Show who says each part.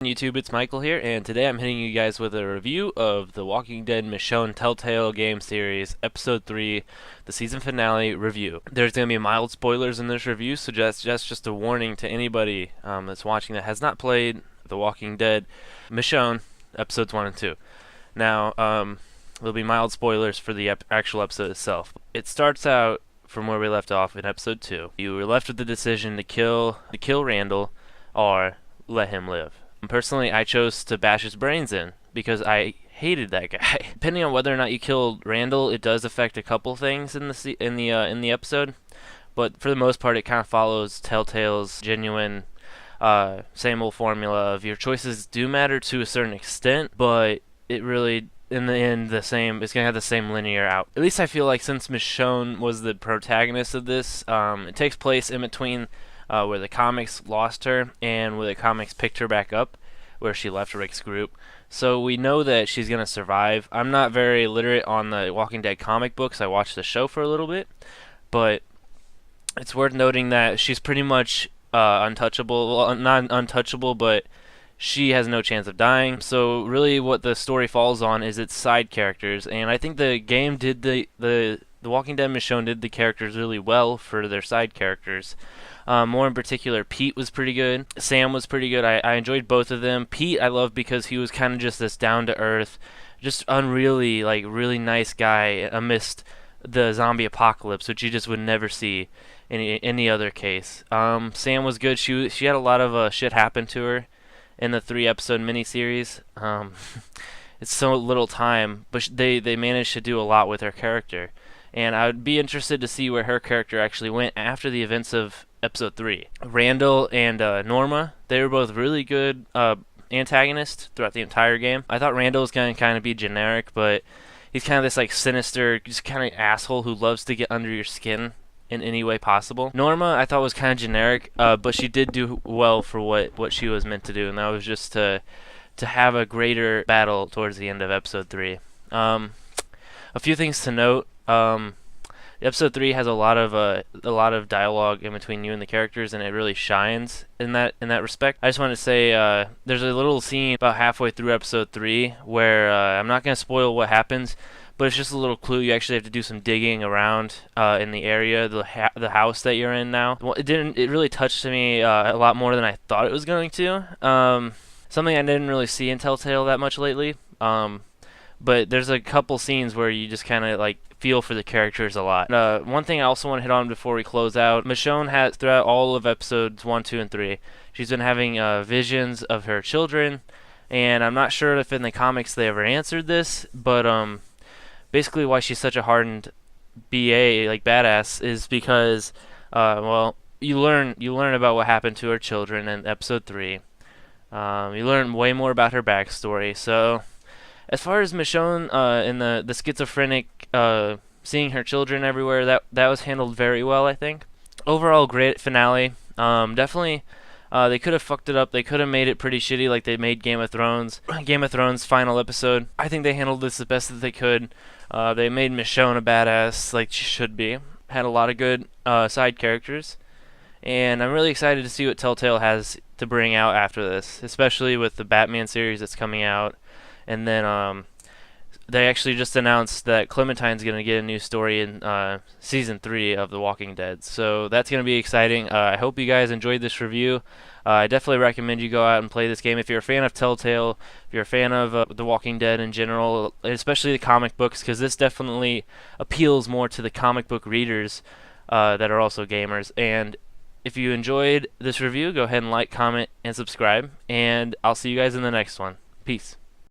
Speaker 1: YouTube, it's Michael here, and today I'm hitting you guys with a review of The Walking Dead Michonne Telltale Game Series, Episode 3, the season finale review. There's going to be mild spoilers in this review, so that's just a warning to anybody that's watching that has not played The Walking Dead Michonne, Episodes 1 and 2. Now, there'll be mild spoilers for the actual episode itself. It starts out from where we left off in Episode 2. You were left with the decision to kill Randall or let him live. Personally, I chose to bash his brains in because I hated that guy. Depending on whether or not you killed Randall, it does affect a couple things in the episode, but for the most part, it kind of follows Telltale's genuine same old formula of your choices do matter to a certain extent, but it really in the end it's gonna have the same linear out. At least I feel like, since Michonne was the protagonist of this, it takes place in between where the comics lost her and where the comics picked her back up, where she left Rick's group. So we know that she's going to survive. I'm not very literate on the Walking Dead comic books. I watched the show for a little bit, but it's worth noting that she's pretty much untouchable. Well, not untouchable, but she has no chance of dying. So really what the story falls on is its side characters, and I think the game did the Walking Dead Michonne did the characters really well for their side characters. More in particular, Pete was pretty good. Sam was pretty good. I enjoyed both of them. Pete I loved because he was kind of just this down-to-earth, just unreally, really nice guy amidst the zombie apocalypse, which you just would never see in any other case. Sam was good. She had a lot of shit happen to her in the 3-episode miniseries. It's so little time, but they managed to do a lot with her character. And I would be interested to see where her character actually went after the events of Episode 3. Randall and Norma, they were both really good antagonists throughout the entire game. I thought Randall was going to kind of be generic, but he's kind of this sinister, just kind of asshole who loves to get under your skin in any way possible. Norma, I thought, was kind of generic, but she did do well for what she was meant to do, and that was just to have a greater battle towards the end of Episode 3. A few things to note. Episode 3 has a lot of dialogue in between you and the characters, and it really shines in that respect. I just want to say there's a little scene about halfway through Episode 3 where I'm not going to spoil what happens, but it's just a little clue. You actually have to do some digging around in the area, the house that you're in now. It really touched me a lot more than I thought it was going to. Something I didn't really see in Telltale that much lately. But there's a couple scenes where you just kind of feel for the characters a lot. One thing I also want to hit on before we close out: Michonne has, throughout all of episodes 1, 2, and 3, she's been having visions of her children, and I'm not sure if in the comics they ever answered this, but basically why she's such a hardened BA, badass, is because you learn about what happened to her children in Episode 3. You learn way more about her backstory. So as far as Michonne and the schizophrenic, seeing her children everywhere, that was handled very well, I think. Overall, great finale. Definitely, they could have fucked it up. They could have made it pretty shitty like they made Game of Thrones. Game of Thrones final episode. I think they handled this the best that they could. They made Michonne a badass like she should be. Had a lot of good side characters. And I'm really excited to see what Telltale has to bring out after this, especially with the Batman series that's coming out. And then they actually just announced that Clementine's going to get a new story in Season 3 of The Walking Dead. So that's going to be exciting. I hope you guys enjoyed this review. I definitely recommend you go out and play this game. If you're a fan of Telltale, if you're a fan of The Walking Dead in general, especially the comic books, because this definitely appeals more to the comic book readers that are also gamers. And if you enjoyed this review, go ahead and like, comment, and subscribe. And I'll see you guys in the next one. Peace.